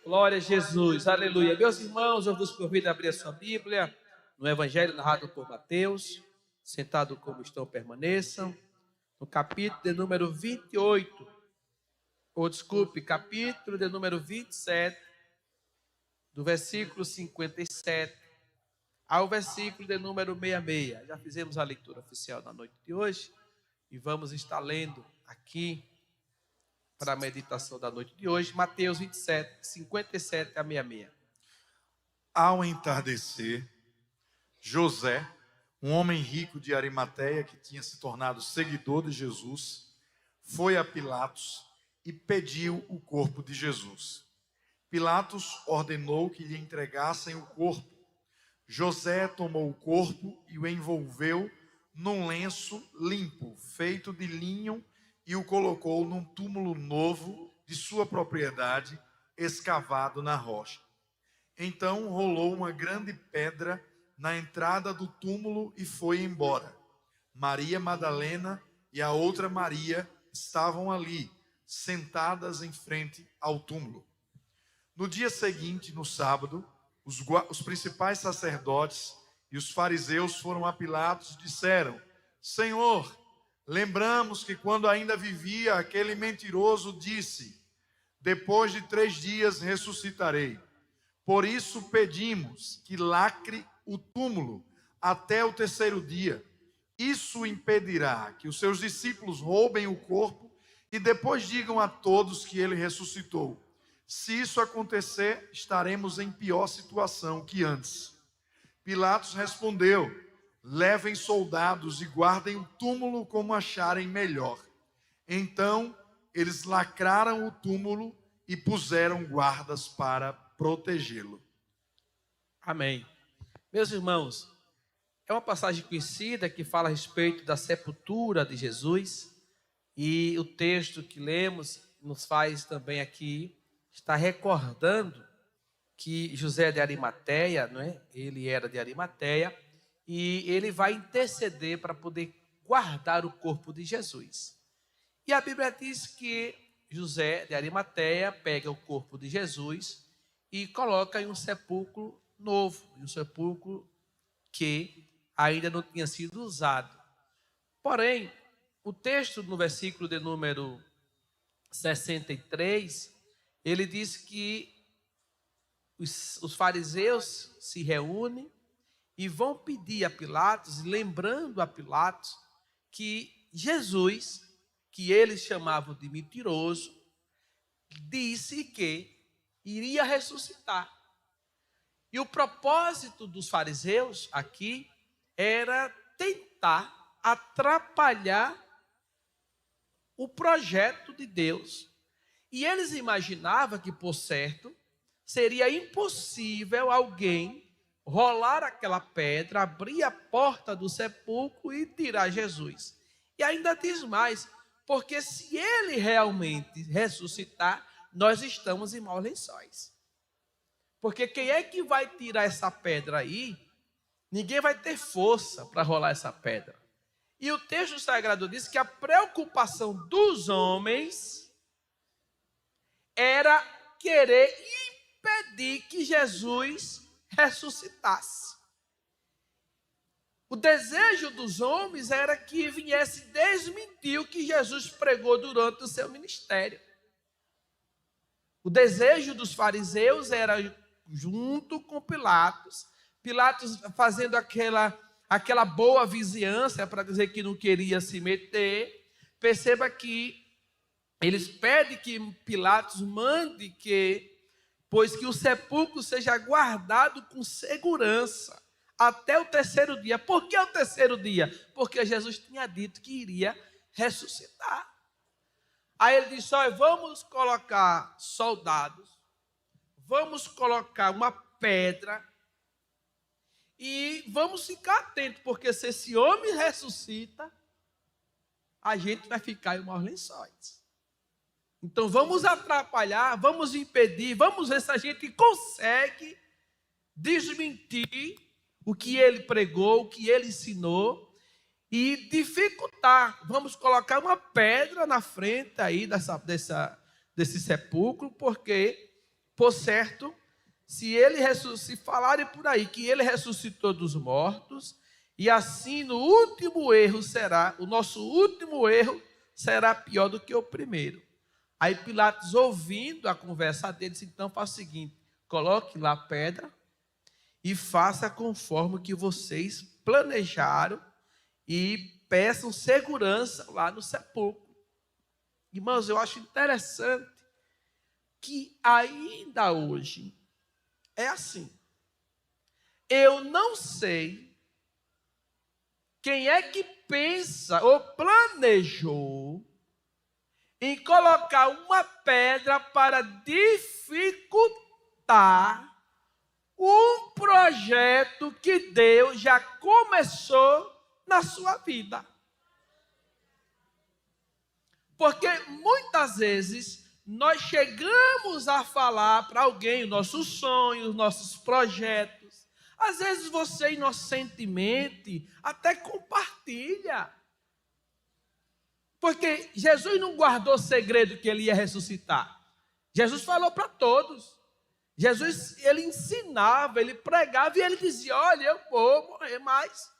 Glória a Jesus, aleluia. Meus irmãos, eu vos convido a abrir a sua Bíblia no Evangelho narrado por Mateus. Sentado como estão, permaneçam. No capítulo de número 28, ou desculpe, capítulo de número 27, do versículo 57 ao versículo de número 66. Já fizemos a leitura oficial na noite de hoje e vamos estar lendo aqui para a meditação da noite de hoje, Mateus 27, 57 a 66. Ao entardecer, José, um homem rico de Arimateia que tinha se tornado seguidor de Jesus, foi a Pilatos e pediu o corpo de Jesus. Pilatos ordenou que lhe entregassem o corpo. José tomou o corpo e o envolveu num lenço limpo, feito de linho, e o colocou num túmulo novo de sua propriedade, escavado na rocha. Então rolou uma grande pedra na entrada do túmulo e foi embora. Maria Madalena e a outra Maria estavam ali, sentadas em frente ao túmulo. No dia seguinte, no sábado, os principais sacerdotes e os fariseus foram a Pilatos e disseram: Senhor, lembramos que quando ainda vivia, aquele mentiroso disse: depois de 3 dias ressuscitarei. Por isso pedimos que lacre o túmulo até o 3º dia. Isso impedirá que os seus discípulos roubem o corpo e depois digam a todos que ele ressuscitou. Se isso acontecer, estaremos em pior situação que antes. Pilatos respondeu: levem soldados e guardem o túmulo como acharem melhor. Então eles lacraram o túmulo e puseram guardas para protegê-lo. Amém. Meus irmãos, é uma passagem conhecida que fala a respeito da sepultura de Jesus, e o texto que lemos nos faz também aqui estar recordando que José de Arimateia, não é? Ele era de Arimateia, e ele vai interceder para poder guardar o corpo de Jesus. E a Bíblia diz que José de Arimateia pega o corpo de Jesus e coloca em um sepulcro novo, em um sepulcro que ainda não tinha sido usado. Porém, o texto no versículo de número 63, ele diz que os fariseus se reúnem e vão pedir a Pilatos, lembrando a Pilatos que Jesus, que eles chamavam de mentiroso, disse que iria ressuscitar. E o propósito dos fariseus aqui era tentar atrapalhar o projeto de Deus. E eles imaginavam que, por certo, seria impossível alguém rolar aquela pedra, abrir a porta do sepulcro e tirar Jesus. E ainda diz mais, porque se ele realmente ressuscitar, nós estamos em maus lençóis. Porque quem é que vai tirar essa pedra aí? Ninguém vai ter força para rolar essa pedra. E o texto sagrado diz que a preocupação dos homens era querer impedir que Jesus ressuscitasse. O desejo dos homens era que viesse desmentir o que Jesus pregou durante o seu ministério. O desejo dos fariseus era, junto com Pilatos fazendo aquela boa vizinhança para dizer que não queria se meter. Perceba que eles pedem que Pilatos mande pois que o sepulcro seja guardado com segurança até o 3º dia. Por que o 3º dia? Porque Jesus tinha dito que iria ressuscitar. Aí ele disse: olha, vamos colocar soldados, vamos colocar uma pedra e vamos ficar atentos, porque se esse homem ressuscita, a gente vai ficar em maus lençóis. Então vamos atrapalhar, vamos impedir, vamos ver se a gente consegue desmentir o que ele pregou, o que ele ensinou, e dificultar. Vamos colocar uma pedra na frente aí desse sepulcro, porque por certo, se falarem por aí que ele ressuscitou dos mortos, e assim o nosso último erro será pior do que o primeiro. Aí Pilatos, ouvindo a conversa dele, disse: então faça o seguinte, coloque lá a pedra e faça conforme o que vocês planejaram e peçam segurança lá no sepulcro. Irmãos, eu acho interessante que ainda hoje é assim. Eu não sei quem é que pensa ou planejou em colocar uma pedra para dificultar um projeto que Deus já começou na sua vida. Porque muitas vezes nós chegamos a falar para alguém os nossos sonhos, os nossos projetos. Às vezes você inocentemente até compartilha. Porque Jesus não guardou segredo que ele ia ressuscitar. Jesus falou para todos. Jesus, ele ensinava, ele pregava e ele dizia: olha, eu vou morrer, mas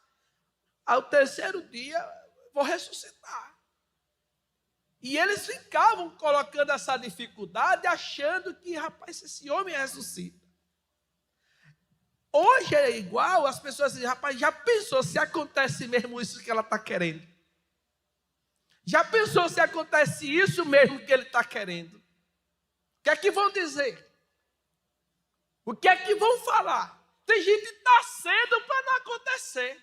ao terceiro dia vou ressuscitar. E eles ficavam colocando essa dificuldade, achando que, rapaz, esse homem ressuscita. Hoje é igual, as pessoas dizem: rapaz, já pensou se acontece mesmo isso que ela está querendo? Já pensou se acontece isso mesmo que ele está querendo? O que é que vão dizer? O que é que vão falar? Tem gente que está cedo para não acontecer.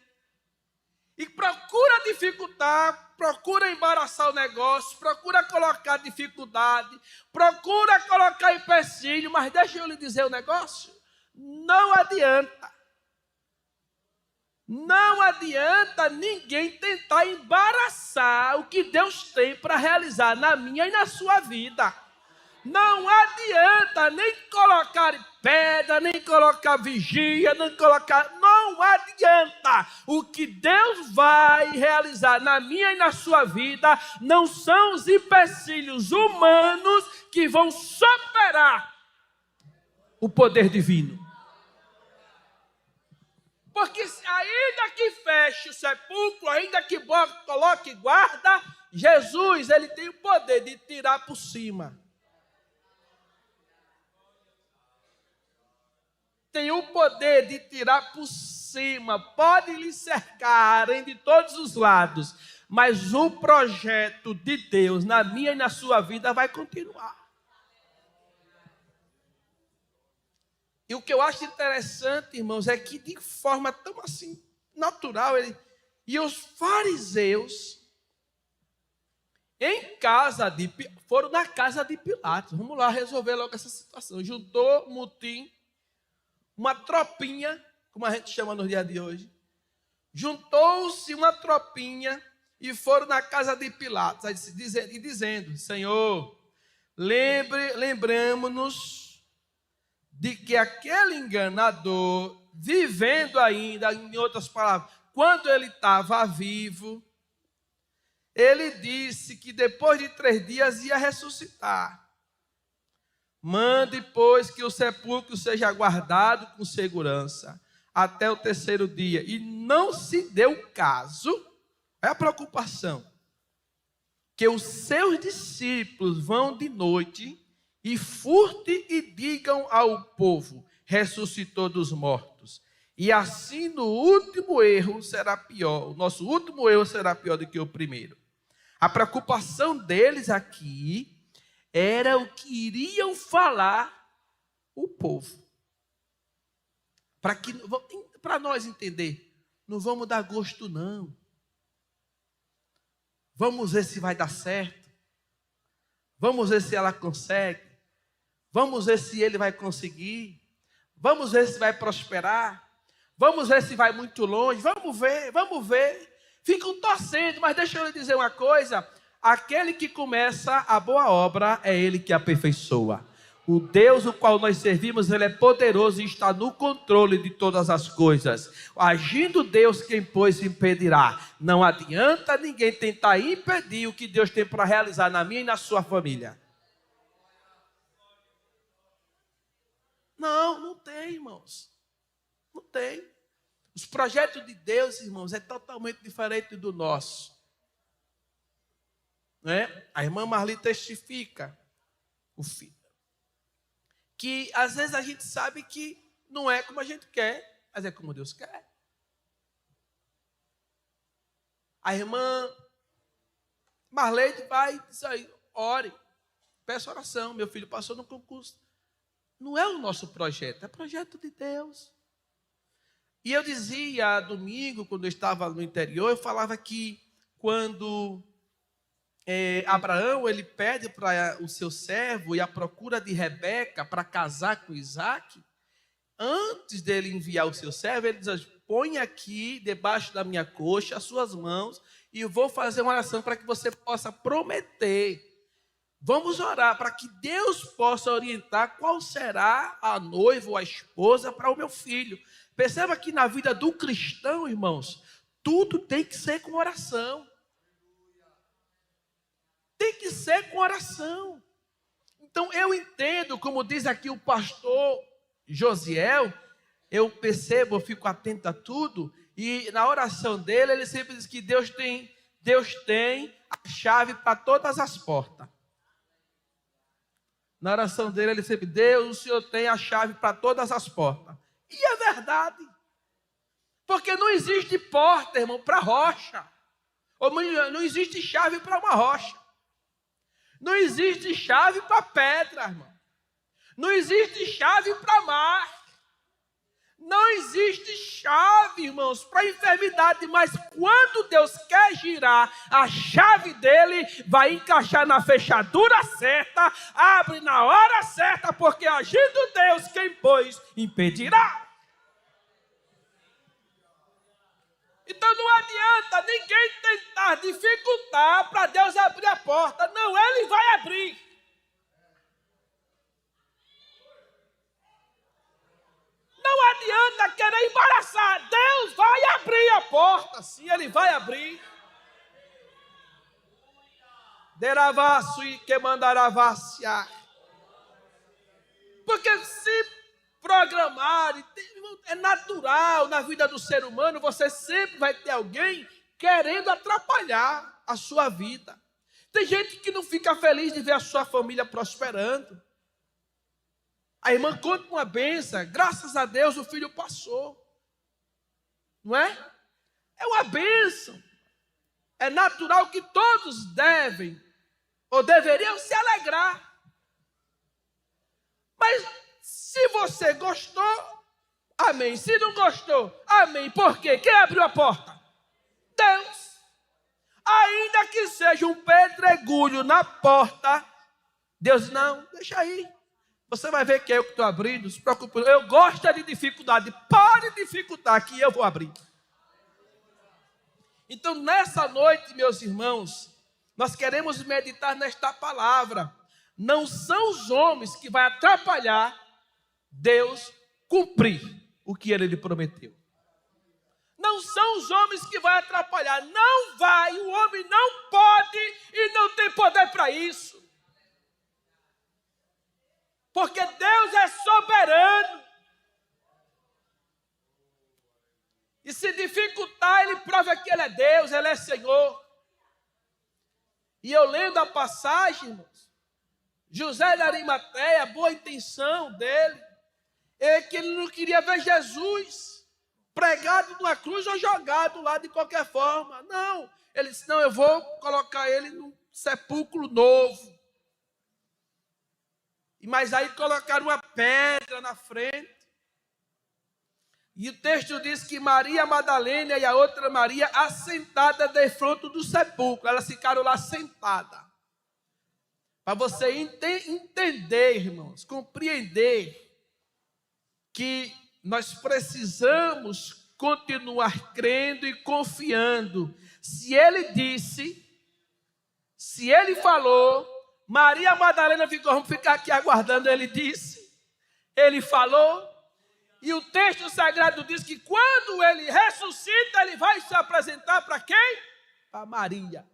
E procura dificultar, procura embaraçar o negócio, procura colocar dificuldade, procura colocar empecilho, mas deixa eu lhe dizer o negócio, não adianta. Não adianta ninguém tentar embaraçar o que Deus tem para realizar na minha e na sua vida. Não adianta nem colocar pedra, nem colocar vigia, nem colocar... Não adianta. O que Deus vai realizar na minha e na sua vida não são os empecilhos humanos que vão superar o poder divino. Porque ainda que feche o sepulcro, ainda que coloque guarda, Jesus, ele tem o poder de tirar por cima. Tem o poder de tirar por cima. Pode lhe cercarem de todos os lados, mas o projeto de Deus na minha e na sua vida vai continuar. E o que eu acho interessante, irmãos, é que de forma tão assim, natural, e os fariseus foram na casa de Pilatos. Vamos lá resolver logo essa situação. Juntou mutim, uma tropinha, como a gente chama no dia de hoje. Juntou-se uma tropinha e foram na casa de Pilatos, dizendo: Senhor, lembramos-nos de que aquele enganador, vivendo ainda, em outras palavras, quando ele estava vivo, ele disse que depois de 3 dias ia ressuscitar. Mande, pois, que o sepulcro seja guardado com segurança até o 3º dia. E não se deu caso, é a preocupação, que os seus discípulos vão de noite e furtem e digam ao povo: ressuscitou dos mortos. E assim no último erro será pior. O nosso último erro será pior do que o primeiro. A preocupação deles aqui era o que iriam falar o povo. Para nós entender, não vamos dar gosto não. Vamos ver se vai dar certo. Vamos ver se ela consegue. Vamos ver se ele vai conseguir. Vamos ver se vai prosperar. Vamos ver se vai muito longe. Vamos ver. Ficam torcendo, mas deixa eu lhe dizer uma coisa. Aquele que começa a boa obra é ele que aperfeiçoa. O Deus o qual nós servimos, ele é poderoso e está no controle de todas as coisas. Agindo Deus, quem pois impedirá? Não adianta ninguém tentar impedir o que Deus tem para realizar na minha e na sua família. tem, irmãos. Não tem. Os projetos de Deus, irmãos, é totalmente diferente do nosso. Não é? A irmã Marli testifica o filho. Que às vezes a gente sabe que não é como a gente quer, mas é como Deus quer. A irmã Marleide vai e diz aí, ore, peça oração, meu filho passou no concurso. Não é o nosso projeto, é projeto de Deus. E eu dizia domingo, quando eu estava no interior, eu falava que quando Abraão, ele pede para o seu servo e a procura de Rebeca para casar com Isaac, antes dele enviar o seu servo, ele diz, põe aqui debaixo da minha coxa as suas mãos e eu vou fazer uma oração para que você possa prometer. Vamos orar para que Deus possa orientar qual será a noiva ou a esposa para o meu filho. Perceba que na vida do cristão, irmãos, tudo tem que ser com oração. Tem que ser com oração. Então eu entendo, como diz aqui o pastor Josiel, eu percebo, eu fico atento a tudo, e na oração dele, ele sempre diz que Deus tem a chave para todas as portas. Na oração dele, ele sempre, Deus, o Senhor tem a chave para todas as portas. E é verdade. Porque não existe porta, irmão, para rocha. Ou não existe chave para uma rocha. Não existe chave para pedra, irmão. Não existe chave para mar. Não existe chave, irmãos, para enfermidade. Mas quando Deus quer girar, a chave dele vai encaixar na fechadura certa, abre na hora certa, porque agindo Deus, quem pôs, impedirá. Então não adianta ninguém tentar dificultar para Deus abrir a porta. Não, Ele vai abrir. Não adianta querer embaraçar. Deus vai abrir a porta. Sim, Ele vai abrir. Deravasso e que mandaravassia. Porque se programar, é natural na vida do ser humano, você sempre vai ter alguém querendo atrapalhar a sua vida. Tem gente que não fica feliz de ver a sua família prosperando. A irmã conta uma bênção, graças a Deus o filho passou. Não é? É uma bênção. É natural que todos devem, ou deveriam se alegrar. Mas se você gostou, amém. Se não gostou, amém. Por quê? Quem abriu a porta? Deus. Ainda que seja um pedregulho na porta, Deus não, deixa aí. Você vai ver que eu que estou abrindo, não se preocupe. Eu gosto de dificuldade. Pare de dificultar que eu vou abrir. Então, nessa noite, meus irmãos, nós queremos meditar nesta palavra. Não são os homens que vão atrapalhar Deus cumprir o que Ele lhe prometeu. Não são os homens que vão atrapalhar. Não vai, o homem não pode e não tem poder para isso. Porque Deus é soberano. E se dificultar, Ele prova que Ele é Deus, Ele é Senhor. E eu lendo a passagem, irmãos, José de Arimateia, a boa intenção dele, é que ele não queria ver Jesus pregado numa cruz ou jogado lá de qualquer forma. Não, ele disse, não, eu vou colocar ele num sepulcro novo. Mas aí colocaram uma pedra na frente. E o texto diz que Maria Madalena e a outra Maria assentada defronte do sepulcro. Elas ficaram lá sentadas. Para você entender, irmãos, compreender que nós precisamos continuar crendo e confiando. Se Ele disse, se Ele falou, Maria Madalena ficou, vamos ficar aqui aguardando, Ele disse, Ele falou. E o texto sagrado diz que quando Ele ressuscita, Ele vai se apresentar para quem? Para Maria.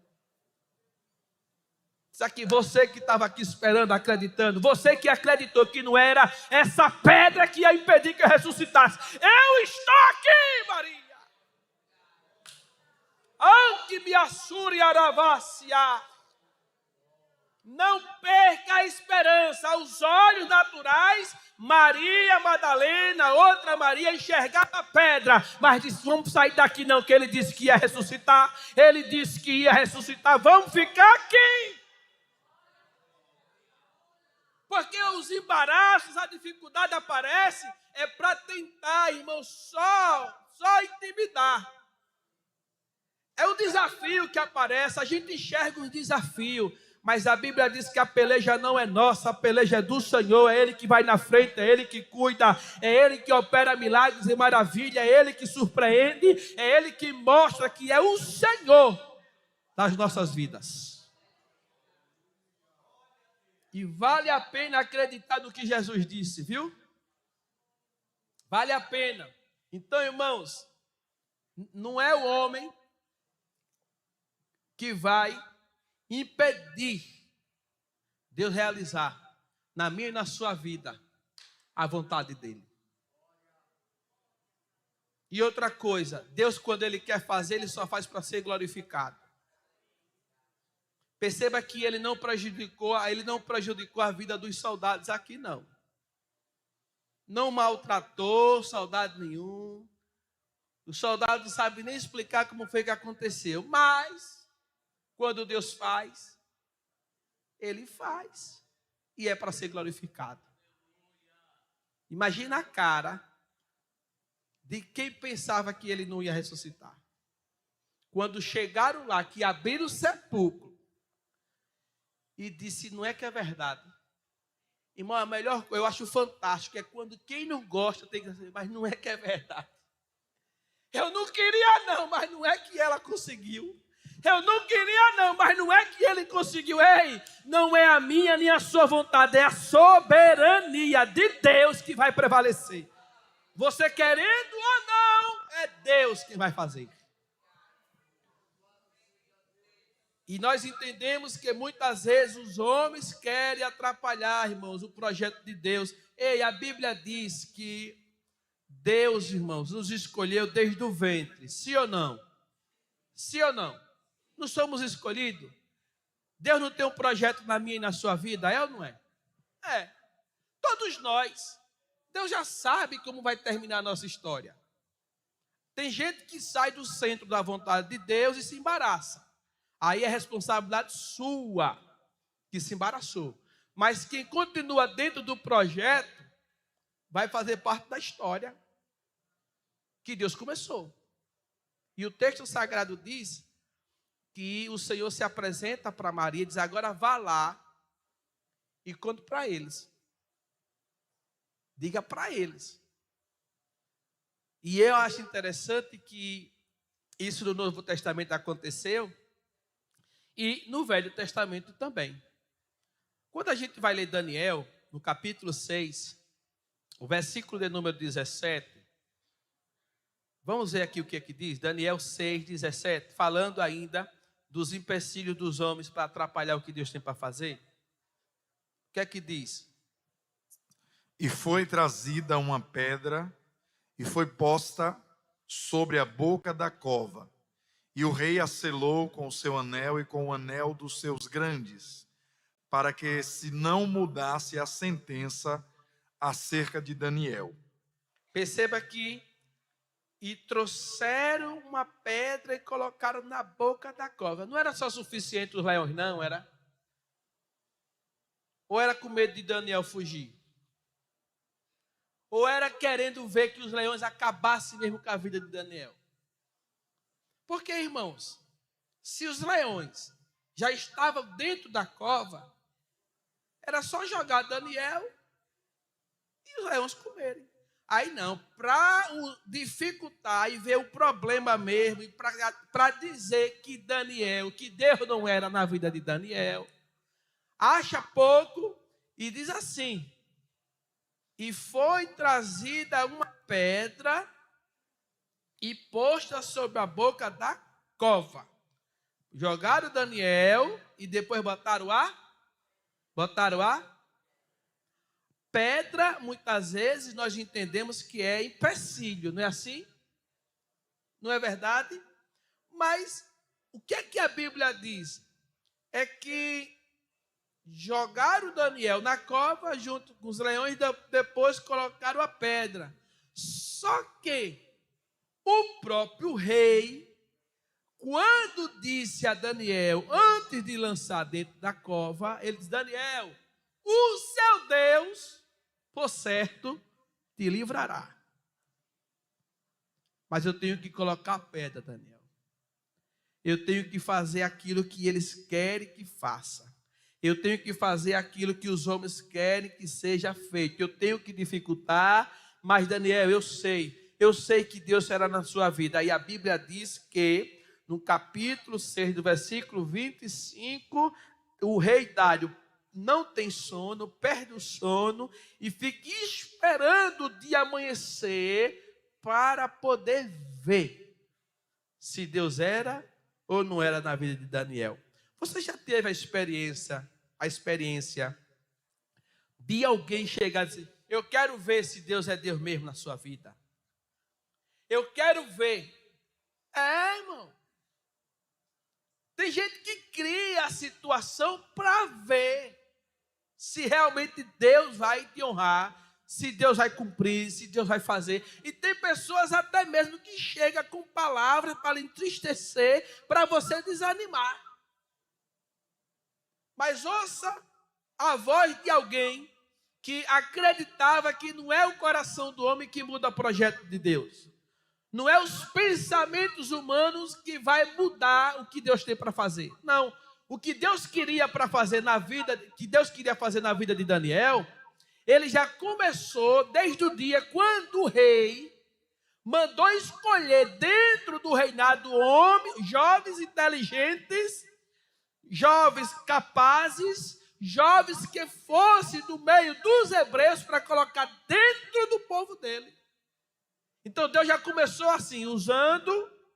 Isso aqui, você que estava aqui esperando, acreditando, você que acreditou que não era essa pedra que ia impedir que eu ressuscitasse. Eu estou aqui, Maria. Anque me assure aravácia. Não perca a esperança. Aos olhos naturais, Maria Madalena, outra Maria, enxergava a pedra, mas disse: vamos sair daqui não, que ele disse que ia ressuscitar. Ele disse que ia ressuscitar, vamos ficar aqui. Porque os embaraços, a dificuldade aparece, é para tentar, irmão, só intimidar. É o desafio que aparece, a gente enxerga um desafio, mas a Bíblia diz que a peleja não é nossa, a peleja é do Senhor, é Ele que vai na frente, é Ele que cuida, é Ele que opera milagres e maravilha, é Ele que surpreende, é Ele que mostra que é o Senhor das nossas vidas. E vale a pena acreditar no que Jesus disse, viu? Vale a pena. Então, irmãos, não é o homem que vai impedir Deus realizar na minha e na sua vida a vontade dele. E outra coisa, Deus, quando Ele quer fazer, Ele só faz para ser glorificado. Perceba que Ele não prejudicou a vida dos soldados aqui, não. Não maltratou soldado nenhum. Os soldados não sabem nem explicar como foi que aconteceu. Mas, quando Deus faz, Ele faz. E é para ser glorificado. Imagina a cara de quem pensava que Ele não ia ressuscitar. Quando chegaram lá, que abriram o sepulcro, e disse: não é que é verdade. Irmão, a melhor coisa, eu acho fantástico, é quando quem não gosta tem que dizer: mas não é que é verdade. Eu não queria não, mas não é que ela conseguiu. Eu não queria não, mas não é que ele conseguiu. Ei, não é a minha nem a sua vontade, é a soberania de Deus que vai prevalecer. Você querendo ou não, é Deus quem vai fazer. E nós entendemos que muitas vezes os homens querem atrapalhar, irmãos, o projeto de Deus. Ei, a Bíblia diz que Deus, irmãos, nos escolheu desde o ventre. Sim ou não? Sim ou não? Não somos escolhidos? Deus não tem um projeto na minha e na sua vida, é ou não é? É. Todos nós. Deus já sabe como vai terminar a nossa história. Tem gente que sai do centro da vontade de Deus e se embaraça. Aí é responsabilidade sua que se embaraçou. Mas quem continua dentro do projeto vai fazer parte da história que Deus começou. E o texto sagrado diz que o Senhor se apresenta para Maria e diz: agora vá lá e conte para eles. Diga para eles. E eu acho interessante que isso no Novo Testamento aconteceu e no Velho Testamento também. Quando a gente vai ler Daniel, no capítulo 6, o versículo de número 17, vamos ver aqui o que é que diz. Daniel 6, 17, falando ainda dos empecilhos dos homens para atrapalhar o que Deus tem para fazer. O que é que diz? E foi trazida uma pedra e foi posta sobre a boca da cova. E o rei a selou com o seu anel e com o anel dos seus grandes, para que se não mudasse a sentença acerca de Daniel. Perceba que e trouxeram uma pedra e colocaram na boca da cova. Não era só suficiente os leões, não, era? Ou era com medo de Daniel fugir? Ou era querendo ver que os leões acabassem mesmo com a vida de Daniel? Porque, irmãos, se os leões já estavam dentro da cova, era só jogar Daniel e os leões comerem. Aí não, para dificultar e ver o problema mesmo, e para dizer que Daniel, que Deus não era na vida de Daniel, acha pouco e diz assim: e foi trazida uma pedra e posta sobre a boca da cova. Jogaram Daniel e depois botaram a pedra. Muitas vezes nós entendemos que é empecilho, não é assim? Não é verdade? Mas o que é que a Bíblia diz? É que jogaram Daniel na cova junto com os leões, depois colocaram a pedra. Só que o próprio rei, quando disse a Daniel, antes de lançar dentro da cova, ele disse: Daniel, o seu Deus, por certo, te livrará. Mas eu tenho que colocar a pedra, Daniel. Eu tenho que fazer aquilo que eles querem que faça. Eu tenho que fazer aquilo que os homens querem que seja feito. Eu tenho que dificultar, mas Daniel, eu sei que Deus será na sua vida. Aí a Bíblia diz que, no capítulo 6, do versículo 25, o rei Dário não tem sono, perde o sono e fica esperando o dia amanhecer para poder ver se Deus era ou não era na vida de Daniel. Você já teve a experiência de alguém chegar e dizer: eu quero ver se Deus é Deus mesmo na sua vida. Eu quero ver. Irmão. Tem gente que cria a situação para ver se realmente Deus vai te honrar, se Deus vai cumprir, se Deus vai fazer. E tem pessoas até mesmo que chegam com palavras para lhe entristecer, para você desanimar. Mas ouça a voz de alguém que acreditava que não é o coração do homem que muda o projeto de Deus. Não é os pensamentos humanos que vai mudar o que Deus tem para fazer. Não. O que Deus queria para fazer na vida, que Deus queria fazer na vida de Daniel, ele já começou desde o dia quando o rei mandou escolher dentro do reinado homens, jovens inteligentes, jovens capazes, jovens que fossem do meio dos hebreus para colocar dentro do povo dele. Então Deus já começou assim, usando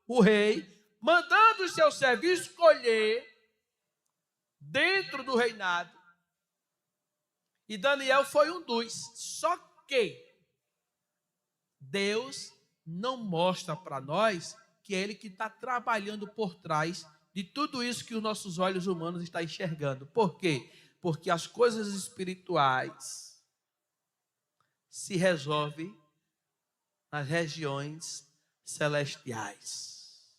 o rei, mandando os seus servos escolher dentro do reinado. E Daniel foi um dos. Só que Deus não mostra para nós que é Ele que está trabalhando por trás de tudo isso que os nossos olhos humanos estão enxergando. Por quê? Porque as coisas espirituais se resolvem nas regiões celestiais,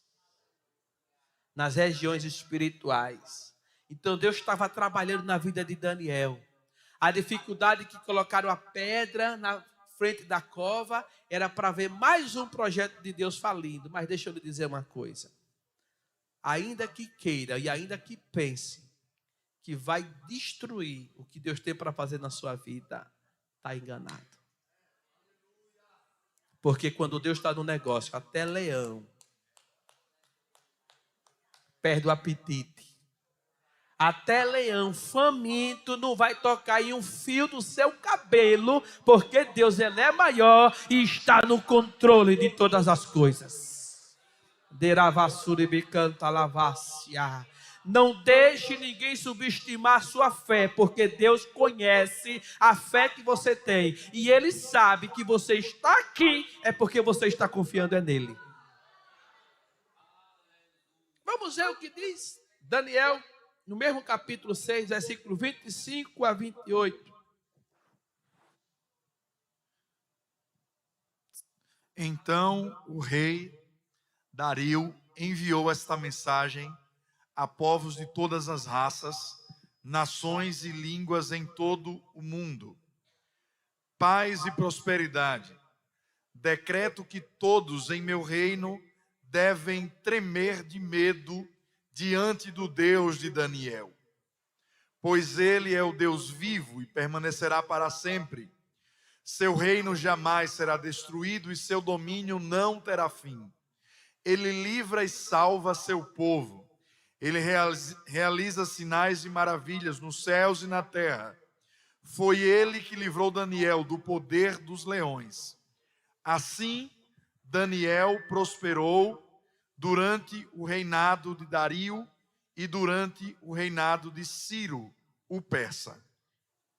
nas regiões espirituais. Então Deus estava trabalhando na vida de Daniel. A dificuldade que colocaram a pedra na frente da cova era para ver mais um projeto de Deus falindo. Mas deixa eu lhe dizer uma coisa. Ainda que queira e ainda que pense que vai destruir o que Deus tem para fazer na sua vida, está enganado. Porque quando Deus está no negócio, até leão perde o apetite. Até leão faminto não vai tocar em um fio do seu cabelo, porque Deus ele é maior e está no controle de todas as coisas. Não deixe ninguém subestimar sua fé, porque Deus conhece a fé que você tem. E Ele sabe que você está aqui, é porque você está confiando nele. Vamos ver o que diz Daniel, no mesmo capítulo 6, versículo 25 a 28. Então o rei Dario enviou esta mensagem a povos de todas as raças, nações e línguas em todo o mundo. Paz e prosperidade. Decreto que todos em meu reino devem tremer de medo diante do Deus de Daniel, pois ele é o Deus vivo e permanecerá para sempre. Seu reino jamais será destruído e seu domínio não terá fim. Ele livra e salva seu povo. Ele realiza sinais e maravilhas nos céus e na terra. Foi ele que livrou Daniel do poder dos leões. Assim, Daniel prosperou durante o reinado de Dario e durante o reinado de Ciro, o persa.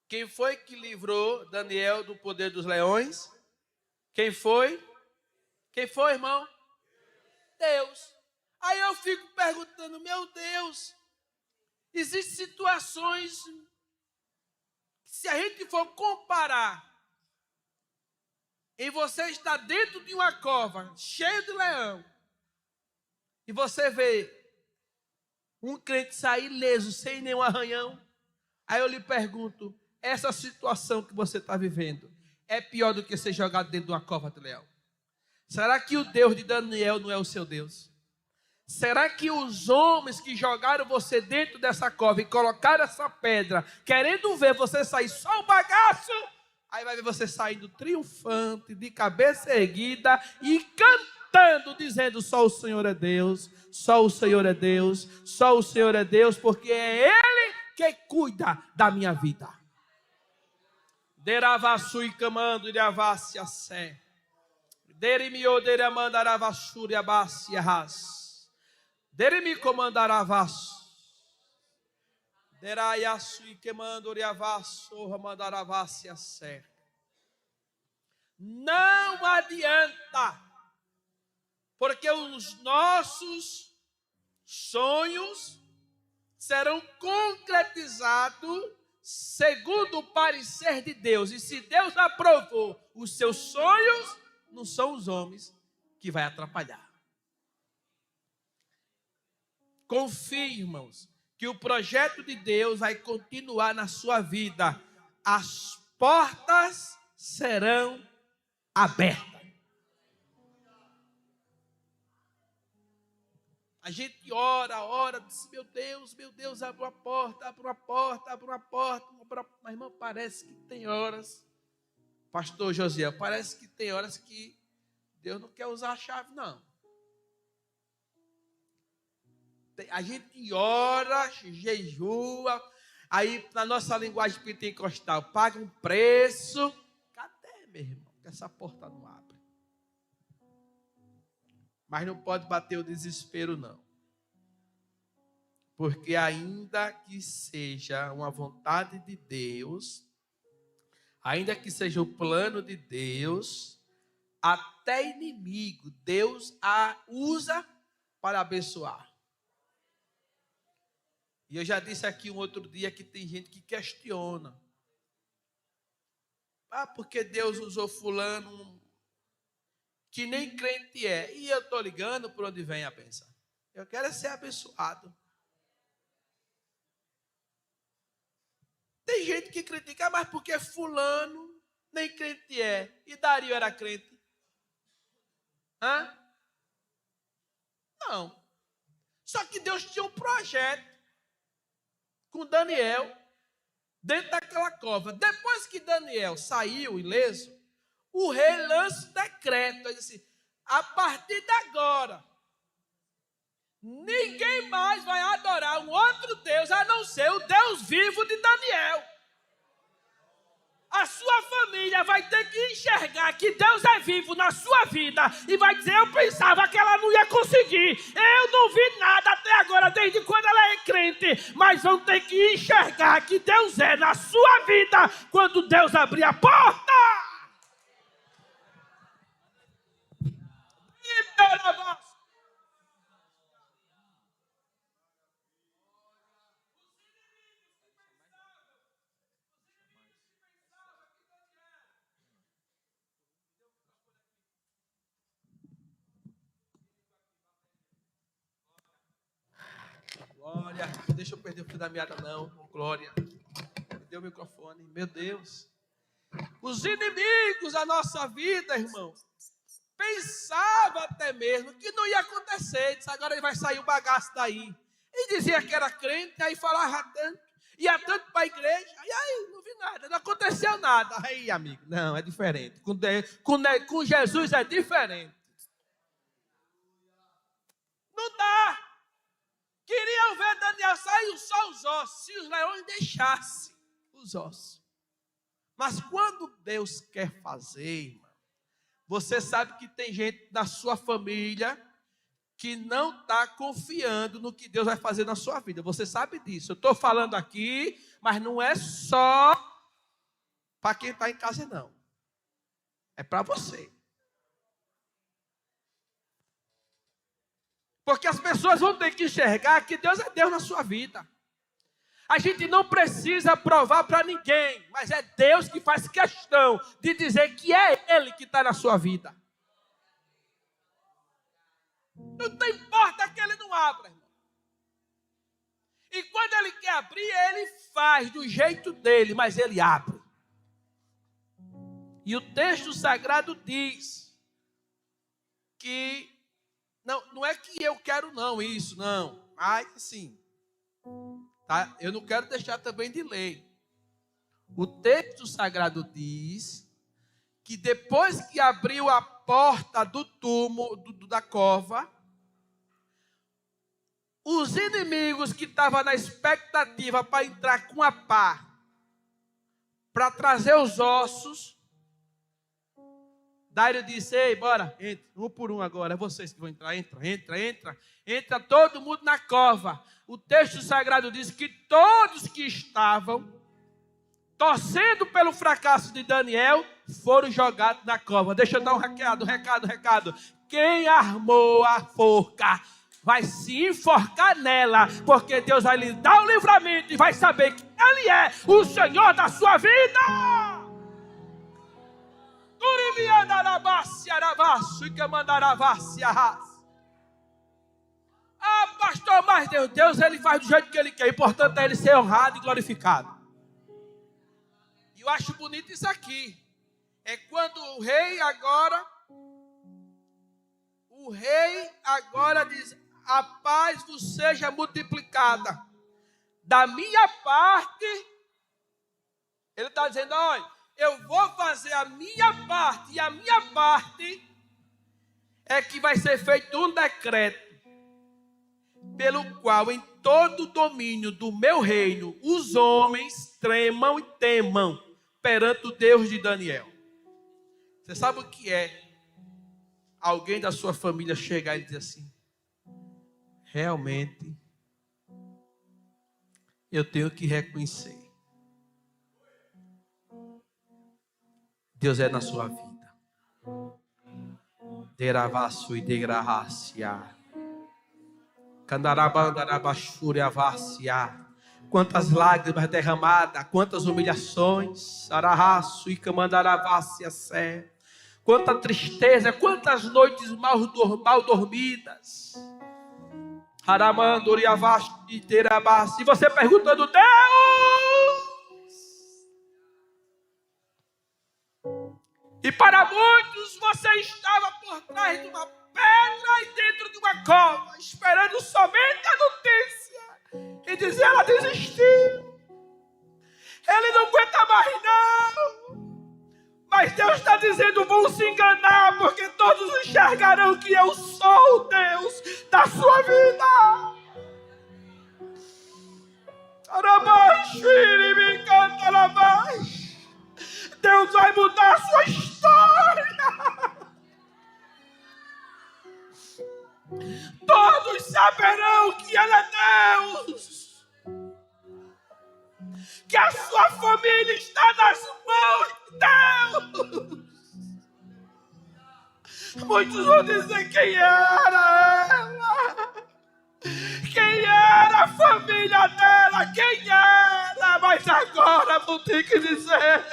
Quem foi que livrou Daniel do poder dos leões? Quem foi? Quem foi, irmão? Deus. Aí eu fico perguntando, meu Deus, existem situações que, se a gente for comparar, em você estar dentro de uma cova cheia de leão, e você vê um crente sair ileso, sem nenhum arranhão, aí eu lhe pergunto, essa situação que você está vivendo é pior do que ser jogado dentro de uma cova de leão? Será que o Deus de Daniel não é o seu Deus? Será que os homens que jogaram você dentro dessa cova e colocaram essa pedra, querendo ver você sair só o bagaço, aí vai ver você saindo triunfante, de cabeça erguida e cantando, dizendo: só o Senhor é Deus, só o Senhor é Deus, só o Senhor é Deus, porque é Ele que cuida da minha vida. Deravassu e camando e avassi a sé. Derimio deramandarassuri abassi arras. Derimi comandaravas. Derayasu e quemando riavasso ramandaravassi a sé. Não adianta, porque os nossos sonhos serão concretizados segundo o parecer de Deus. E se Deus aprovou os seus sonhos, não são os homens que vai atrapalhar. Confie, irmãos, que o projeto de Deus vai continuar na sua vida. As portas serão abertas. A gente ora, diz: meu Deus, abre uma porta, abre uma porta, abre uma porta. Mas, irmão, parece que tem horas, pastor Josiel, parece que tem horas que Deus não quer usar a chave, não. A gente ora, jejua, aí na nossa linguagem pentecostal, paga um preço. Cadê, meu irmão? Que essa porta não abre. Mas não pode bater o desespero, não. Porque ainda que seja uma vontade de Deus, ainda que seja o plano de Deus, até inimigo Deus a usa para abençoar. E eu já disse aqui um outro dia que tem gente que questiona. Porque Deus usou fulano que nem crente é. E eu estou ligando por onde vem a bênção. Eu quero ser abençoado. Tem gente que critica, mas porque fulano nem crente é. E Dario era crente? Não. Só que Deus tinha um projeto com Daniel dentro daquela cova. Depois que Daniel saiu ileso, o rei lança o decreto. Ele disse: a partir de agora, ninguém mais vai adorar um outro Deus a não ser o Deus vivo de Daniel. A sua família vai ter que enxergar que Deus é vivo na sua vida e vai dizer: eu pensava que ela não ia conseguir, eu não vi nada até agora, desde quando ela é crente, mas vão ter que enxergar que Deus é na sua vida quando Deus abrir a porta. Glória, deixa eu perder o fio da meada não, glória. Deu o microfone, meu Deus. Os inimigos da nossa vida, irmãos, pensava até mesmo que não ia acontecer. Disse: agora ele vai sair o bagaço daí. E dizia que era crente, aí falava tanto, ia tanto para a igreja, e aí não vi nada, não aconteceu nada. Aí, amigo, não, é diferente. Com Jesus é diferente. Não dá. Queriam ver Daniel sair só os ossos, se os leões deixassem os ossos. Mas quando Deus quer fazer, irmão, você sabe que tem gente da sua família que não está confiando no que Deus vai fazer na sua vida. Você sabe disso. Eu estou falando aqui, mas não é só para quem está em casa, não. É para você. Porque as pessoas vão ter que enxergar que Deus é Deus na sua vida. A gente não precisa provar para ninguém, mas é Deus que faz questão de dizer que é Ele que está na sua vida. Não importa que Ele não abra, irmão. E quando Ele quer abrir, Ele faz do jeito dele, mas Ele abre. E o texto sagrado diz que não é que eu quero não isso, não. Mas assim, tá? Eu não quero deixar também de ler. O texto sagrado diz que depois que abriu a porta do túmulo, da cova, os inimigos que estavam na expectativa para entrar com a pá, para trazer os ossos, Dário disse: ei, bora, entra, um por um agora, é vocês que vão entrar, entra todo mundo na cova. O texto sagrado diz que todos que estavam torcendo pelo fracasso de Daniel foram jogados na cova. Deixa eu dar um recado. Quem armou a forca vai se enforcar nela, porque Deus vai lhe dar o livramento e vai saber que Ele é o Senhor da sua vida. Ah, pastor, mas Deus Ele faz do jeito que Ele quer. O importante é Ele ser honrado e glorificado. E eu acho bonito isso aqui. É quando o rei agora diz: a paz vos seja multiplicada. Da minha parte, ele está dizendo: olha, eu vou fazer a minha parte, e a minha parte é que vai ser feito um decreto, pelo qual em todo o domínio do meu reino, os homens tremam e temam perante o Deus de Daniel. Você sabe o que é alguém da sua família chegar e dizer assim: realmente, eu tenho que reconhecer, Deus é na sua vida. Deravaço e degrahacia. Candarabandarabaxuriavacia. Quantas lágrimas derramadas, quantas humilhações. Arahaço e camandaravacia sé. Quanta tristeza, quantas noites mal dormidas. Haramandoriavaxi e terabassi. E você perguntando: Deus! E para muitos você estava por trás de uma pedra e dentro de uma cova, esperando somente a notícia e dizer: ela desistiu, ele não aguenta mais não. Mas Deus está dizendo: vão se enganar, porque todos enxergarão que eu sou o Deus da sua vida. Deus vai mudar a sua história. Todos saberão que Ele é Deus, que a sua família está nas mãos de Deus. Muitos vão dizer: quem era ela? Quem era a família dela? Quem era? Mas agora vou ter que dizer: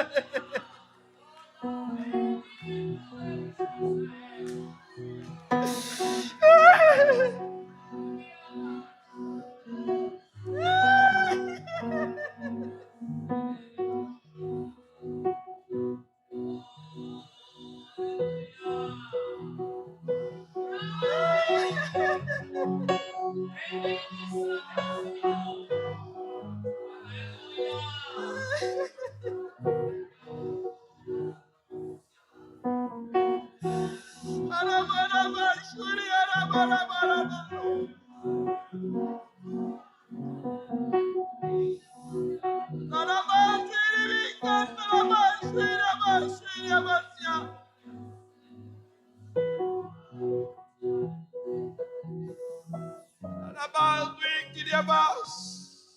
de Abas.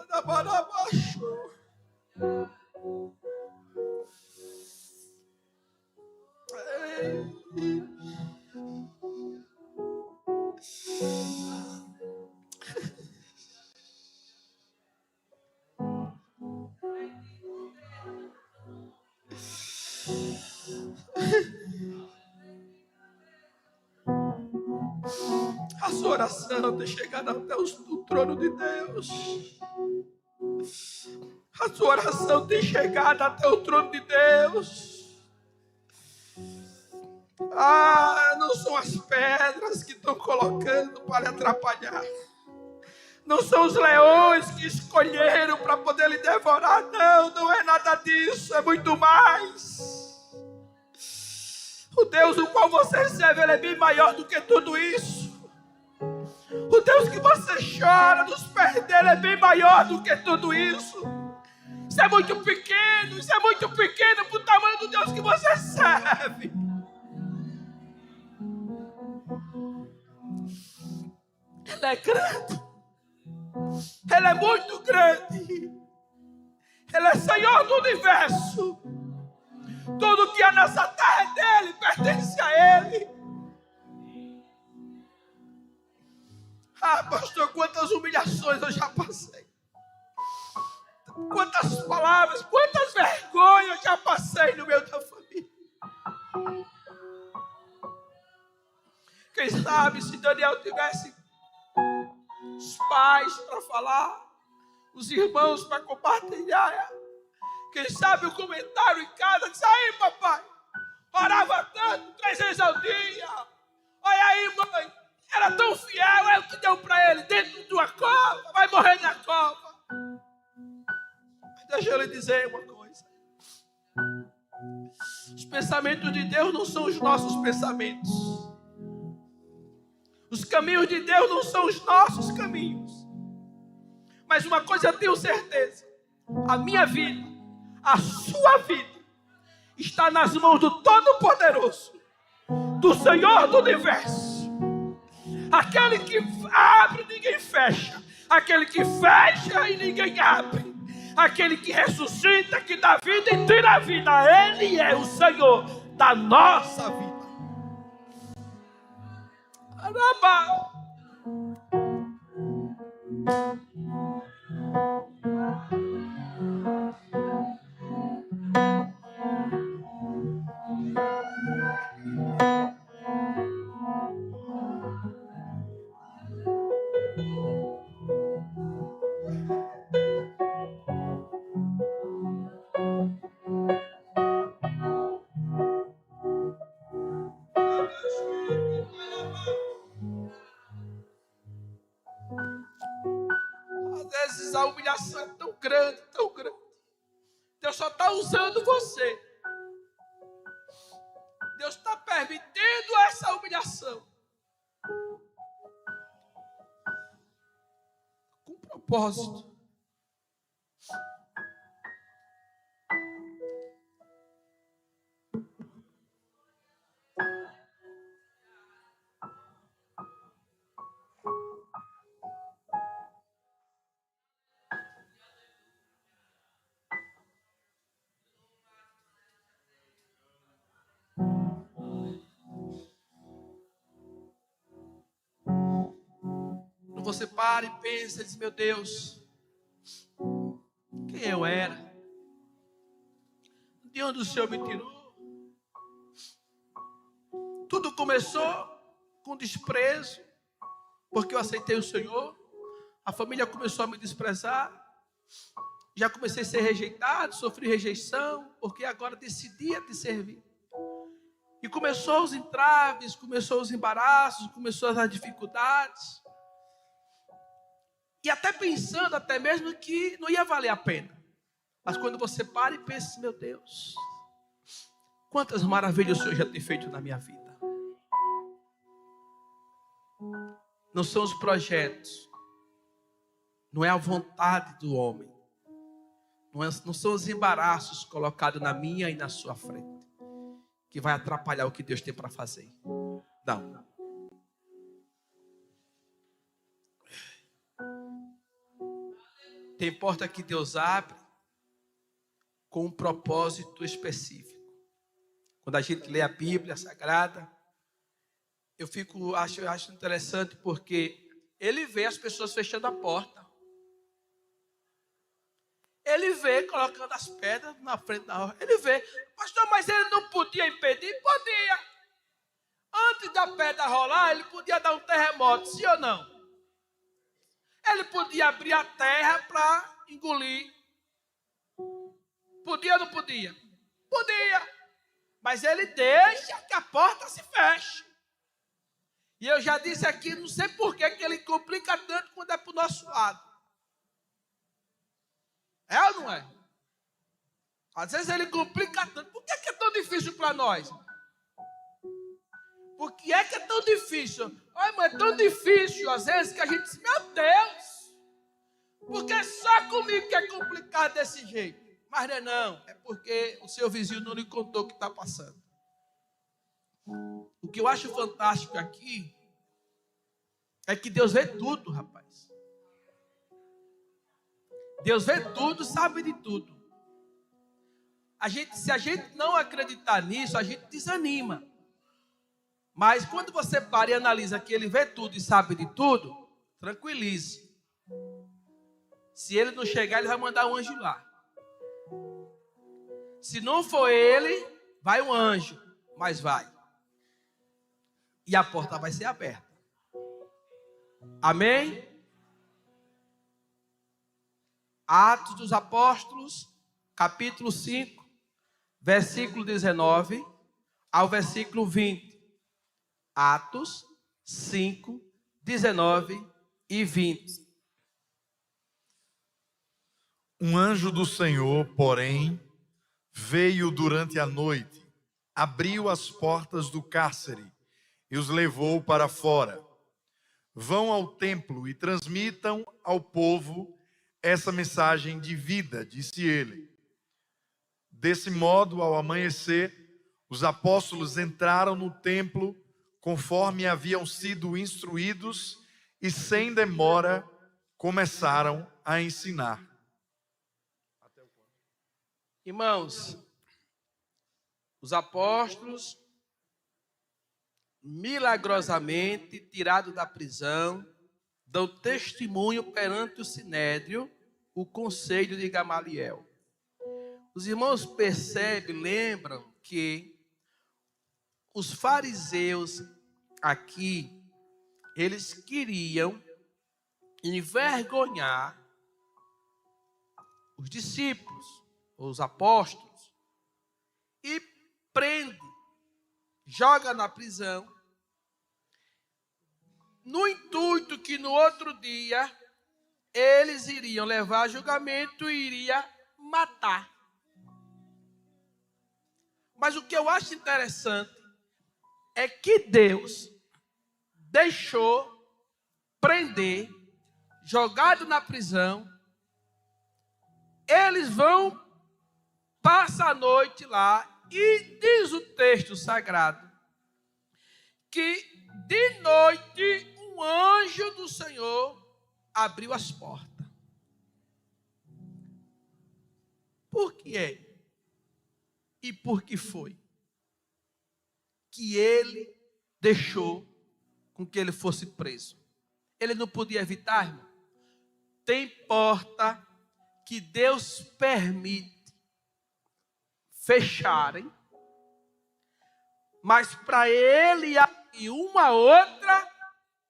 Adabarabaxo. A sua oração tem chegado até o trono de Deus. A sua oração tem chegado até o trono de Deus. Não são as pedras que estão colocando para lhe atrapalhar. Não são os leões que escolheram para poder lhe devorar. Não, não é nada disso. É muito mais. O Deus o qual você serve, ele é bem maior do que tudo isso. O Deus que você chora nos pés dele é bem maior do que tudo isso. Isso é muito pequeno para o tamanho do Deus que você serve. Ele é grande. Ele é muito grande. Ele é Senhor do universo. Tudo que há nessa terra é dele, pertence a ele. Pastor, quantas humilhações eu já passei. Quantas palavras, quantas vergonhas eu já passei no meio da família. Quem sabe se Daniel tivesse os pais para falar, os irmãos para compartilhar. Quem sabe o comentário em casa diz: aí papai, orava tanto, 3 vezes ao dia. Olha aí mãe, era tão fiel, é o que deu para ele dentro de uma cova, vai morrer na cova. Mas deixa eu lhe dizer uma coisa. Os pensamentos de Deus não são os nossos pensamentos. Os caminhos de Deus não são os nossos caminhos. Mas uma coisa eu tenho certeza: a minha vida, a sua vida, está nas mãos do Todo-Poderoso, do Senhor do Universo. Aquele que abre e ninguém fecha. Aquele que fecha e ninguém abre. Aquele que ressuscita, que dá vida e tira a vida. Ele é o Senhor da nossa vida. Araba. Às vezes a humilhação é tão grande, tão grande. Deus só está usando você. Deus está permitindo essa humilhação com propósito. Você para e pensa e diz: meu Deus, quem eu era? De onde o Senhor me tirou? Tudo começou com desprezo, porque eu aceitei o Senhor. A família começou a me desprezar. Já comecei a ser rejeitado, sofri rejeição, porque agora decidia te servir. E começou os entraves, começou os embaraços, começou as dificuldades. E até pensando até mesmo que não ia valer a pena. Mas quando você para e pensa: meu Deus, quantas maravilhas o Senhor já tem feito na minha vida. Não são os projetos, não é a vontade do homem, não são os embaraços colocados na minha e na sua frente que vai atrapalhar o que Deus tem para fazer. Não. Tem porta que Deus abre com um propósito específico. Quando a gente lê a Bíblia Sagrada, eu acho interessante porque ele vê as pessoas fechando a porta. Ele vê colocando as pedras na frente da rua. Ele vê, pastor, mas ele não podia impedir? Podia. Antes da pedra rolar, ele podia dar um terremoto, sim ou não? Ele podia abrir a terra para engolir. Podia ou não podia? Podia. Mas ele deixa que a porta se feche. E eu já disse aqui, não sei por que ele complica tanto quando é para o nosso lado. É ou não é? Às vezes ele complica tanto. Por que é tão difícil para nós? Por que é tão difícil? Ai, mas é tão difícil, às vezes, que a gente diz, meu Deus, porque é só comigo que é complicado desse jeito. Mas não, é porque o seu vizinho não lhe contou o que está passando. O que eu acho fantástico aqui é que Deus vê tudo, rapaz. Deus vê tudo, sabe de tudo. Se a gente não acreditar nisso, a gente desanima. Mas quando você para e analisa que Ele vê tudo e sabe de tudo, tranquilize. Se Ele não chegar, Ele vai mandar um anjo lá. Se não for Ele, vai um anjo, mas vai. E a porta vai ser aberta. Amém? Atos dos Apóstolos, capítulo 5, versículo 19 ao versículo 20. Atos 5, 19 e 20. Um anjo do Senhor, porém, veio durante a noite, abriu as portas do cárcere e os levou para fora. Vão ao templo e transmitam ao povo essa mensagem de vida, disse ele. Desse modo, ao amanhecer, os apóstolos entraram no templo conforme haviam sido instruídos e sem demora começaram a ensinar. Irmãos, os apóstolos, milagrosamente tirados da prisão, dão testemunho perante o sinédrio, o conselho de Gamaliel. Os irmãos percebem, lembram que os fariseus aqui, eles queriam envergonhar os discípulos, os apóstolos, e prende, joga na prisão, no intuito que no outro dia eles iriam levar a julgamento e iria matar. Mas o que eu acho interessante é que Deus deixou prender, jogado na prisão. Eles vão, passam a noite lá e diz o texto sagrado que de noite um anjo do Senhor abriu as portas. Por que é? E por que foi que ele deixou com que ele fosse preso? Ele não podia evitar, irmão. Tem porta que Deus permite fecharem, mas para ele abrir uma outra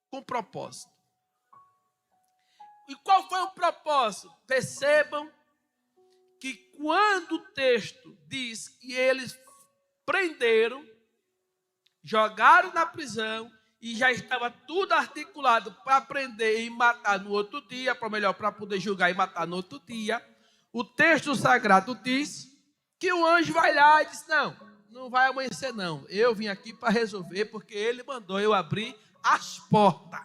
com propósito. E qual foi o propósito? Percebam que quando o texto diz que eles prenderam, jogaram na prisão e já estava tudo articulado para prender e matar no outro dia, para poder julgar e matar no outro dia, o texto sagrado diz que o anjo vai lá e diz, não vai amanhecer não, eu vim aqui para resolver, porque ele mandou eu abrir as portas.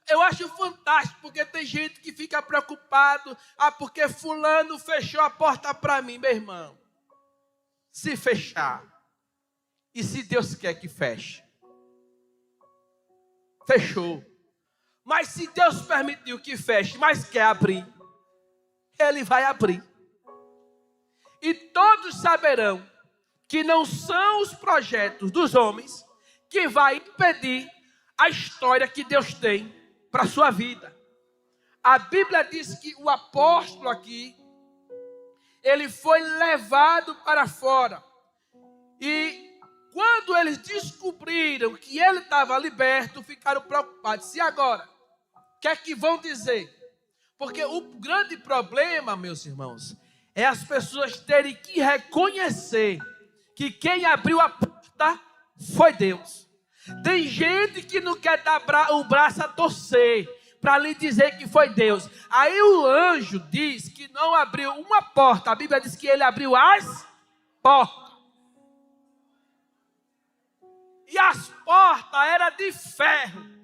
Eu acho fantástico, porque tem gente que fica preocupado, porque fulano fechou a porta para mim, meu irmão. Se fechar, e se Deus quer que feche? Fechou. Mas se Deus permitiu que feche, mas quer abrir, Ele vai abrir. E todos saberão que não são os projetos dos homens que vai impedir a história que Deus tem para a sua vida. A Bíblia diz que o apóstolo aqui, ele foi levado para fora. E quando eles descobriram que ele estava liberto, ficaram preocupados. E agora? O que é que vão dizer? Porque o grande problema, meus irmãos, é as pessoas terem que reconhecer que quem abriu a porta foi Deus. Tem gente que não quer dar o braço a torcer para lhe dizer que foi Deus. Aí o anjo diz que não abriu uma porta. A Bíblia diz que ele abriu as portas. E as portas eram de ferro.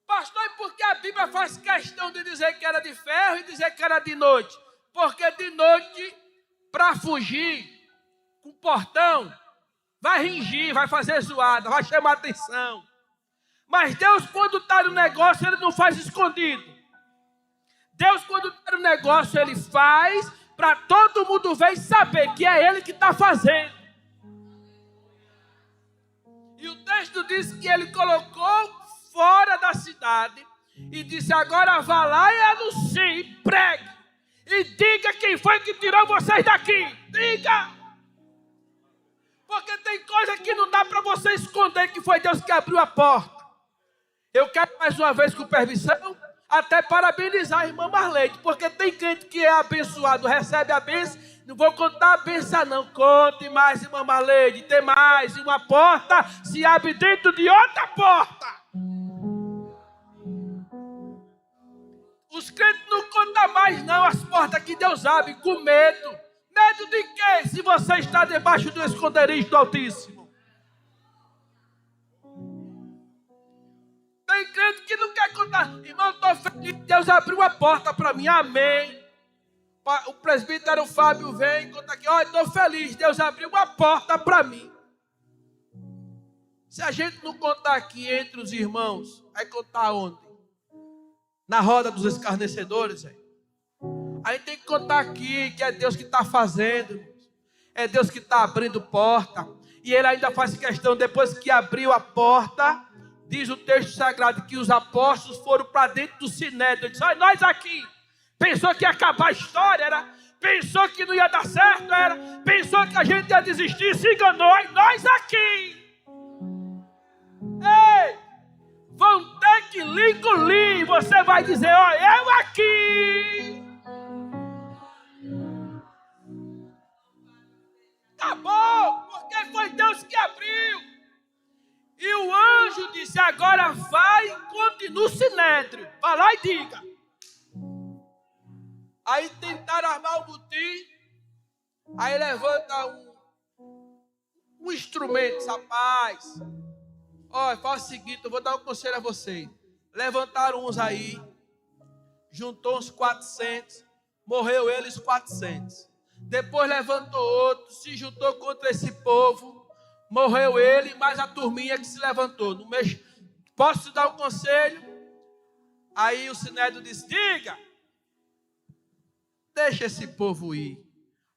Pastor, e por que a Bíblia faz questão de dizer que era de ferro e dizer que era de noite? Porque de noite, para fugir com o portão, vai ringir, vai fazer zoada, vai chamar atenção. Mas Deus, quando está no negócio, Ele não faz escondido. Deus, quando está no negócio, Ele faz para todo mundo ver e saber que é Ele que está fazendo. E o texto diz que Ele colocou fora da cidade e disse: agora vá lá e anuncie, pregue e diga quem foi que tirou vocês daqui. Diga! Porque tem coisa que não dá para você esconder que foi Deus que abriu a porta. Eu quero mais uma vez, com permissão, até parabenizar a irmã Marleide, porque tem crente que é abençoado, recebe a bênção. Não vou contar a bênção não, conte mais, irmã Marleide, tem mais. E uma porta se abre dentro de outra porta. Os crentes não contam mais não as portas que Deus abre com medo. Medo de quê? Se você está debaixo do esconderijo do Altíssimo. Tem crente que não quer contar. Irmão, estou feliz, Deus abriu a porta para mim, amém. O presbítero Fábio vem e conta aqui: olha, estou feliz, Deus abriu uma porta para mim. Se a gente não contar aqui entre os irmãos, vai contar onde? Na roda dos escarnecedores, velho. A gente tem que contar aqui que é Deus que está fazendo, é Deus que está abrindo porta. E Ele ainda faz questão, depois que abriu a porta, diz o texto sagrado que os apóstolos foram para dentro do sinédrio. Diz: olha, nós aqui, pensou que ia acabar a história, pensou que não ia dar certo, pensou que a gente ia desistir, se enganou, e nós aqui. Ei, vão ter que lhe engolir. Você vai dizer: ó, eu aqui. Acabou, porque foi Deus que abriu. E o anjo disse: agora vai e continua o sinédrio. Vai lá e diga. Aí tentaram armar o butim. Aí levanta um instrumento, rapaz. Olha, faz o seguinte, eu vou dar um conselho a vocês. Levantaram uns aí, juntou uns 400, morreu eles 400. Depois levantou outro, se juntou contra esse povo, morreu ele, mais a turminha que se levantou. No mês, posso te dar um conselho? Aí o sinédrio disse: diga, deixa esse povo ir.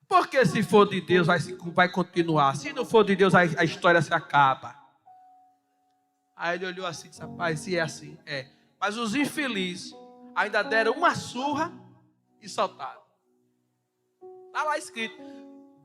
Porque se for de Deus vai continuar. Se não for de Deus a história se acaba. Aí ele olhou assim e disse: rapaz, se é assim, é. Mas os infelizes ainda deram uma surra e soltaram. Está lá escrito.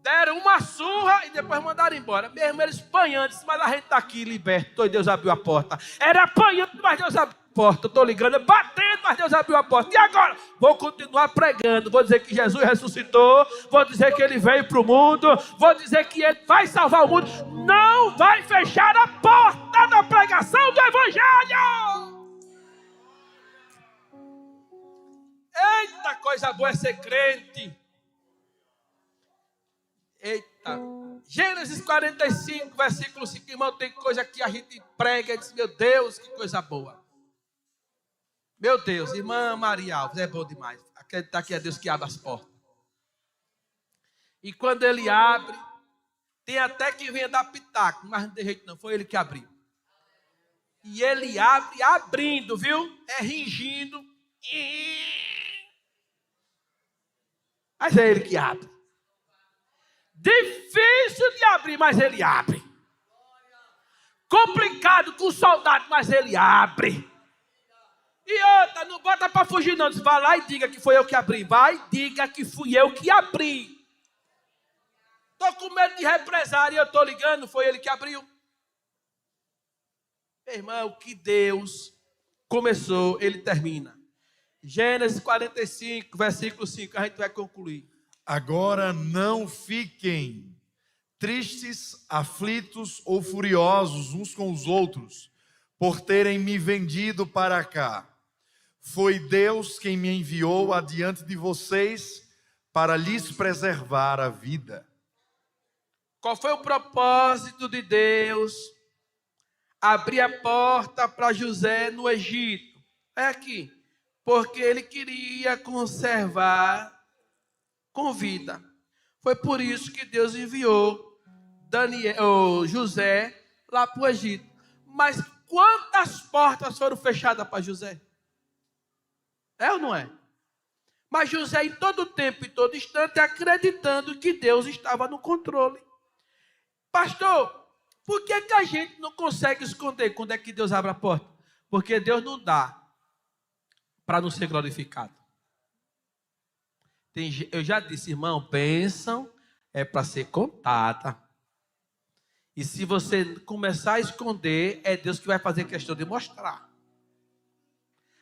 Deram uma surra e depois mandaram embora. Mesmo eles apanhando, mas a gente está aqui liberto. E Deus abriu a porta. Era apanhando, mas Deus abriu a porta. Estou ligando, batendo, mas Deus abriu a porta. E agora? Vou continuar pregando. Vou dizer que Jesus ressuscitou. Vou dizer que Ele veio para o mundo. Vou dizer que Ele vai salvar o mundo. Não vai fechar a porta da pregação do Evangelho. Eita, coisa boa é ser crente. Eita, Gênesis 45, versículo 5, irmão, tem coisa que a gente prega e diz: meu Deus, que coisa boa. Meu Deus, irmã Maria Alves, é bom demais. Acreditar que é Deus que abre as portas. E quando Ele abre, tem até que venha dar pitaco, mas não tem jeito não, foi Ele que abriu. E ele abre, abrindo, viu? É ringindo. Mas é ele que abre. Difícil de abrir, mas ele abre. Complicado com o soldado, mas ele abre. E outra, não bota para fugir não. Diz, vai lá e diga que foi eu que abri. Vai e diga que fui eu que abri. Estou com medo de represária e eu estou ligando, foi ele que abriu. Meu irmão, que Deus começou, ele termina. Gênesis 45, versículo 5, a gente vai concluir. Agora não fiquem tristes, aflitos ou furiosos uns com os outros, por terem me vendido para cá. Foi Deus quem me enviou adiante de vocês para lhes preservar a vida. Qual foi o propósito de Deus abrir a porta para José no Egito? É aqui. Porque ele queria conservar com vida. Foi por isso que Deus enviou José lá para o Egito. Mas quantas portas foram fechadas para José? É ou não é? Mas José, em todo tempo e todo instante, acreditando que Deus estava no controle. Pastor, por que a gente não consegue esconder quando é que Deus abre a porta? Porque Deus não dá para não ser glorificado. Eu já disse, irmão, bênção é para ser contada. E se você começar a esconder, é Deus que vai fazer questão de mostrar.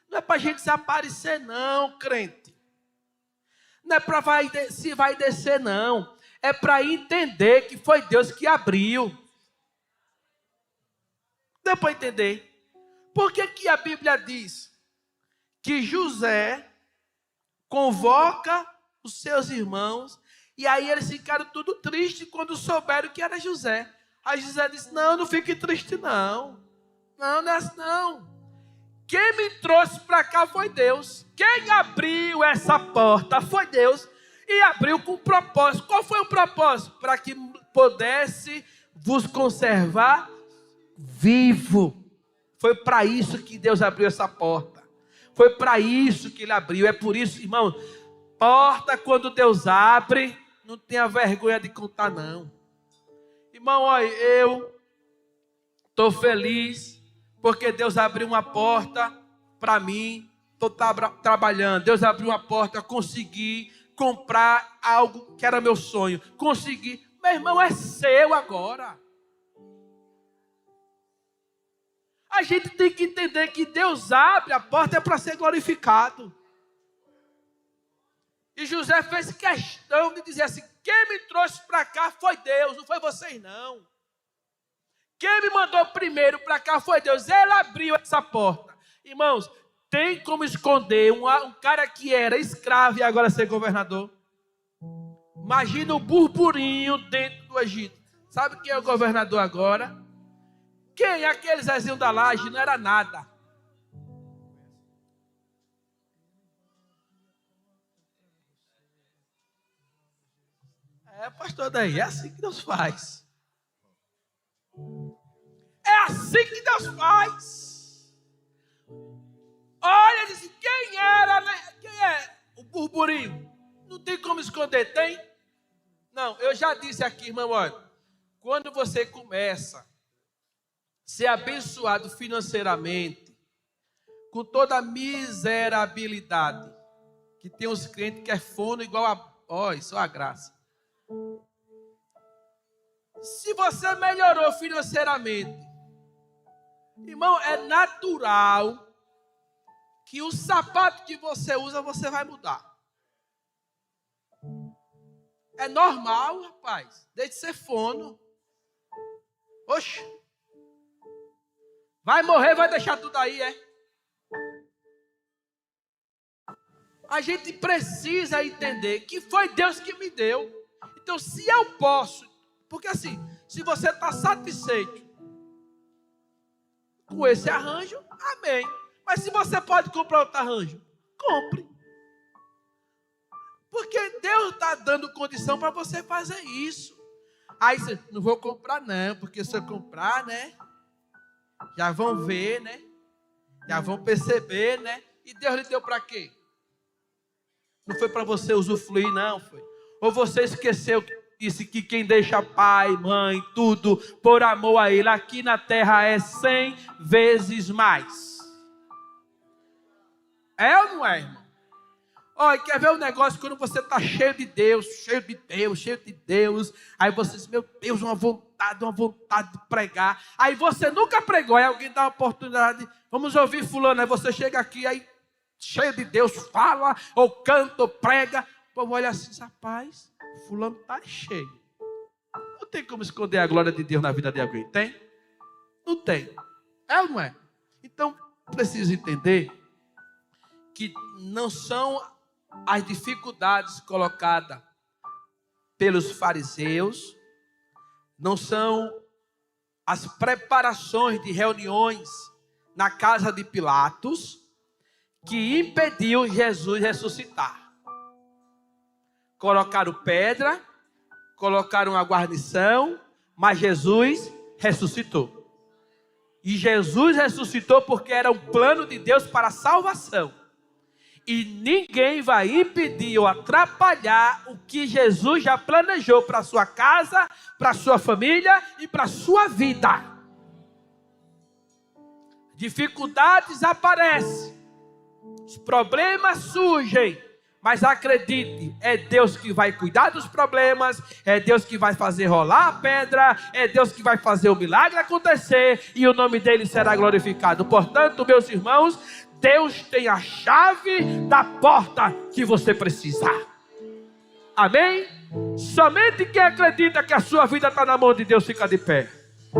Não é para a gente se aparecer não, crente. Não é para se vai descer não. É para entender que foi Deus que abriu. Deu para entender? Por que a Bíblia diz que José convoca os seus irmãos e aí eles ficaram tudo tristes quando souberam que era José? Aí José disse, não fique triste não. Não é assim não. Quem me trouxe para cá foi Deus. Quem abriu essa porta foi Deus. E abriu com propósito. Qual foi o propósito? Para que pudesse vos conservar vivo. Foi para isso que Deus abriu essa porta. Foi para isso que ele abriu. É por isso, irmão, porta quando Deus abre, não tenha vergonha de contar não. Irmão, olha, eu estou feliz porque Deus abriu uma porta para mim. Estou trabalhando. Deus abriu uma porta, consegui comprar algo que era meu sonho. Consegui. Meu irmão, é seu agora. A gente tem que entender que Deus abre a porta é para ser glorificado. E José fez questão de dizer assim, quem me trouxe para cá foi Deus, não foi vocês não. Quem me mandou primeiro para cá foi Deus. Ele abriu essa porta. Irmãos, tem como esconder um cara que era escravo e agora ser governador? Imagina o burburinho dentro do Egito. Sabe quem é o governador agora? Quem? Aquele Zezinho da Laje não era nada. É, pastor Daí, é assim que Deus faz. É assim que Deus faz. Olha, ele disse, quem era, né? Quem é o burburinho? Não tem como esconder, tem? Não, eu já disse aqui, irmão, olha, quando você começa a ser abençoado financeiramente, com toda a miserabilidade, que tem os crentes que é fono igual a... isso é a graça. Se você melhorou financeiramente, irmão, é natural que o sapato que você usa, você vai mudar. É normal, rapaz. Desde ser fono. Oxe. Vai morrer, vai deixar tudo aí, é? A gente precisa entender que foi Deus que me deu. Então, se eu posso... Porque assim, se você está satisfeito com esse arranjo, amém. Mas se você pode comprar outro arranjo, compre. Porque Deus está dando condição para você fazer isso. Aí você, não vou comprar não, porque se eu comprar, né? Já vão ver, né? Já vão perceber, né? E Deus lhe deu para quê? Não foi para você usufruir, não, foi. Ou você esqueceu que disse que quem deixa pai, mãe, tudo, por amor a Ele, aqui na terra é 100 vezes mais. É ou não é, irmão? Olha, quer ver um negócio quando você está cheio de Deus, cheio de Deus, cheio de Deus. Aí você diz, meu Deus, uma vontade de pregar. Aí você nunca pregou, aí alguém dá uma oportunidade. Vamos ouvir fulano, aí você chega aqui, aí cheio de Deus, fala, ou canta, ou prega. O povo olha assim, rapaz, fulano está cheio. Não tem como esconder a glória de Deus na vida de alguém, tem? Não tem. É ou não é? Então, precisa entender que não são as dificuldades colocadas pelos fariseus, não são as preparações de reuniões na casa de Pilatos que impediu Jesus ressuscitar. Colocaram pedra, colocaram uma guarnição, mas Jesus ressuscitou. E Jesus ressuscitou porque era um plano de Deus para a salvação. E ninguém vai impedir ou atrapalhar o que Jesus já planejou para a sua casa, para a sua família e para a sua vida. Dificuldades aparecem, os problemas surgem, mas acredite, é Deus que vai cuidar dos problemas, é Deus que vai fazer rolar a pedra, é Deus que vai fazer o milagre acontecer e o nome dele será glorificado. Portanto, meus irmãos, Deus tem a chave da porta que você precisa. Amém? Somente quem acredita que a sua vida está na mão de Deus fica de pé.